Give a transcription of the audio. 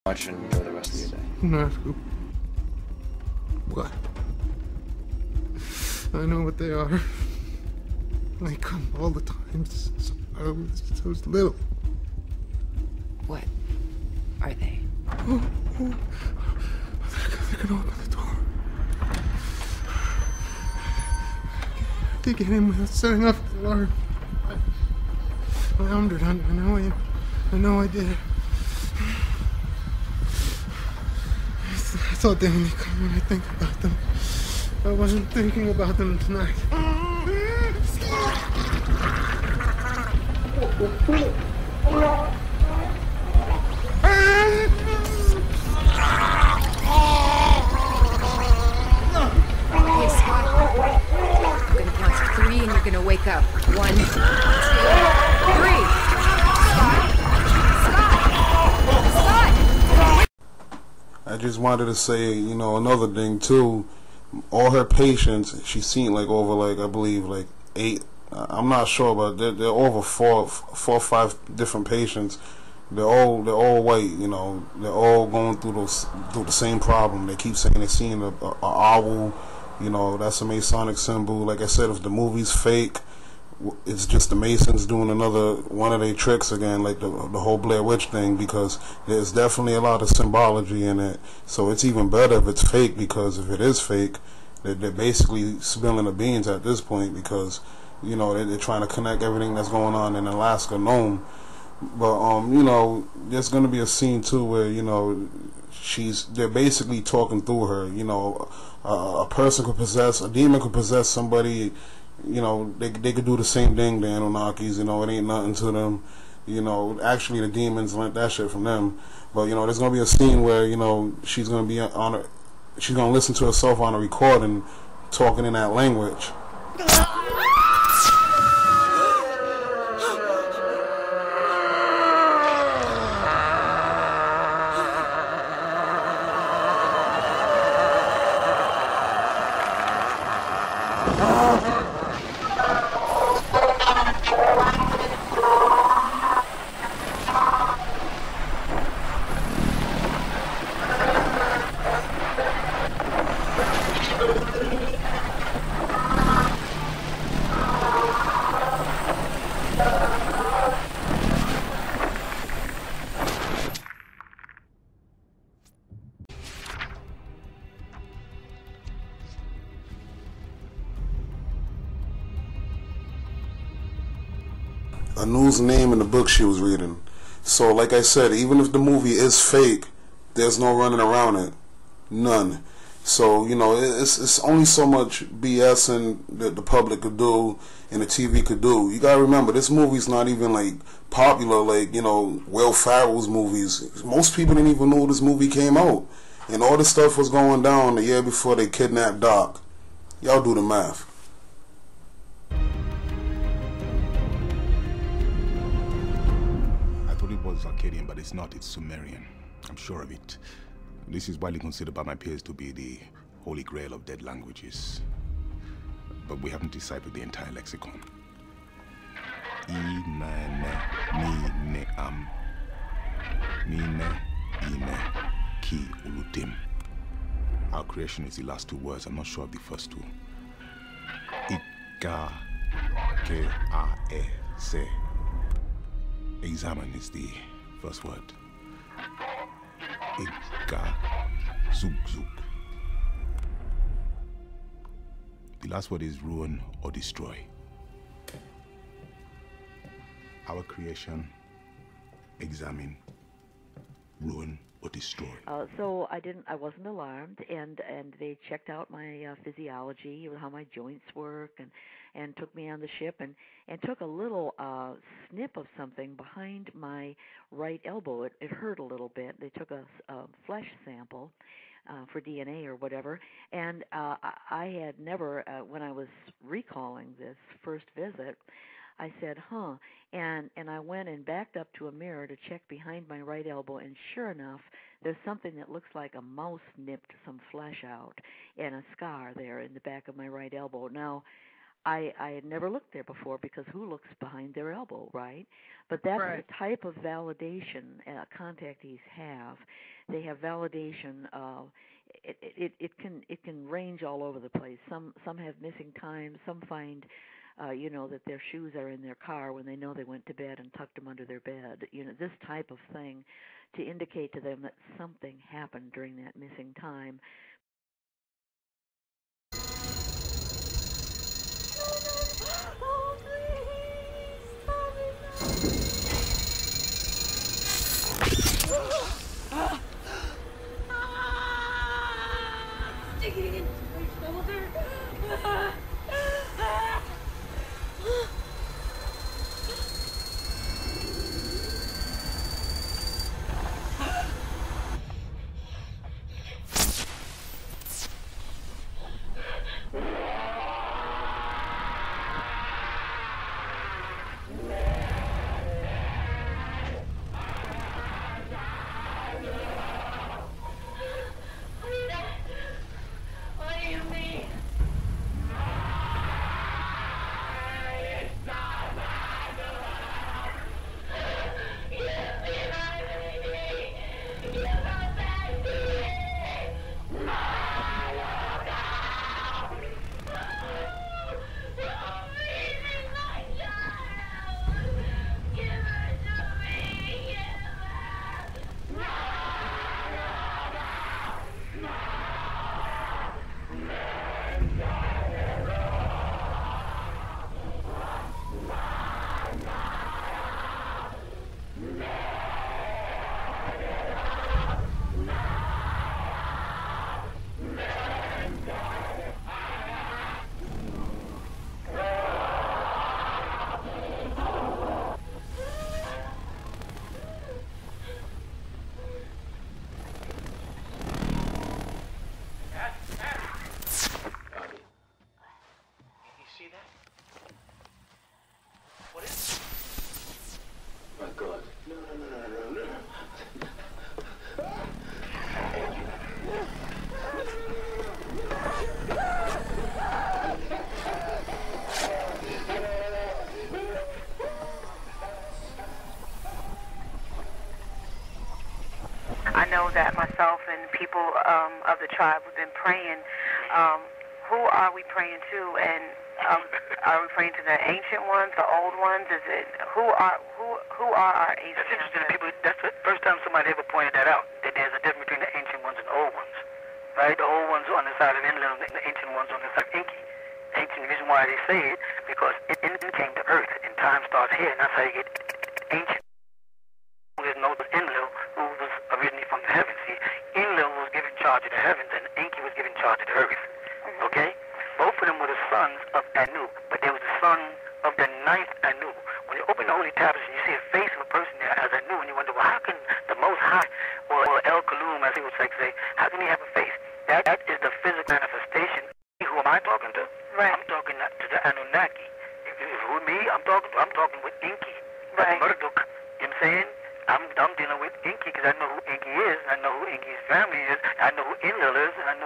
much and enjoy the rest of your day. No. What? I know what they are. They come all the time. So little. What are they? Oh. They can open the door. They get in without setting off the alarm. I armed her. I know I did. I thought they only come when I think about them. I wasn't thinking about them tonight. Hey, Scott. I'm gonna count to 3 and you're gonna wake up. 1, 2, 3. Scott! I just wanted to say, another thing too. All her patients, she's seen over I believe 8. I'm not sure, but they're over four or five different patients. They're all white. They're all going through the same problem. They keep saying they're seeing a owl. That's a Masonic symbol. Like I said, if the movie's fake, it's just the Masons doing another one of their tricks again, like the whole Blair Witch thing, because there's definitely a lot of symbology in it. So it's even better if it's fake, because if it is fake, they're basically spilling the beans at this point, because they're trying to connect everything that's going on in Alaska known. But there's gonna be a scene too where they're basically talking through her. A demon could possess somebody. They could do the same thing, the Anunnakis. It ain't nothing to them. Actually the demons learned that shit from them. But there's gonna be a scene where she's gonna be she's gonna listen to herself on a recording talking in that language. Anu's name in the book she was reading. So like I said, even if the movie is fake, there's no running around it. None. So, it's only so much BS that the public could do and the TV could do. You gotta remember, this movie's not even popular Will Ferrell's movies. Most people didn't even know this movie came out. And all this stuff was going down the year before they kidnapped Doc. Y'all do the math. Akkadian, but it's not. It's Sumerian. I'm sure of it. This is widely considered by my peers to be the holy grail of dead languages. But we haven't deciphered the entire lexicon. Ki ulutim. Our creation is the last 2 words. I'm not sure of the first 2. Ika ke a e se. Examine is the first word. Ika zug zug. The last word is ruin or destroy. Our creation, examine, ruin or destroy. So I wasn't alarmed, and they checked out my physiology, how my joints work, and took me on the ship, and took a little snip of something behind my right elbow. It hurt a little bit. They took a flesh sample for DNA or whatever, and I had never, when I was recalling this first visit, I said, and I went and backed up to a mirror to check behind my right elbow, and sure enough, there's something that looks like a mouse nipped some flesh out, and a scar there in the back of my right elbow. Now, I had never looked there before because who looks behind their elbow, right? But that's the type of validation contactees have. They have validation. It can range all over the place. Some have missing time. Some find, that their shoes are in their car when they know they went to bed and tucked them under their bed. This type of thing to indicate to them that something happened during that missing time. Oh, please, stop it. Digging into my shoulder. I know that myself and people of the tribe have been praying. Who are we praying to? And are we praying to the ancient ones, the old ones? Is it who are our ancient? That's interesting. People. That's the first time somebody ever pointed that out. That there's a difference between the ancient ones and old ones, right? The old ones on the side of Inland, and the ancient ones on the side of Inky. Ancient. The reason why they say it because Inland came to Earth and time starts here, and that's how you get ancient. There's no Enlil who was originally from the heavens. See, Enlil was given charge of the heavens, and Enki was given charge of the earth. Okay? Both of them were the sons of Anu, but there was the son of the ninth Anu. When you open the holy tablets and you see a face of a person there as Anu, and you wonder, well, how can the Most High, or El Kalum, as he would say, how can he have a face? That is the physical manifestation. Who am I talking to? Right. I'm talking to the Anunnaki. If with me, I'm talking with Enki. Right. Marduk. You know what I'm saying? I'm dealing with Enki because I know who Enki is, and I know who Enki's family is, I know who Enlil is, and I know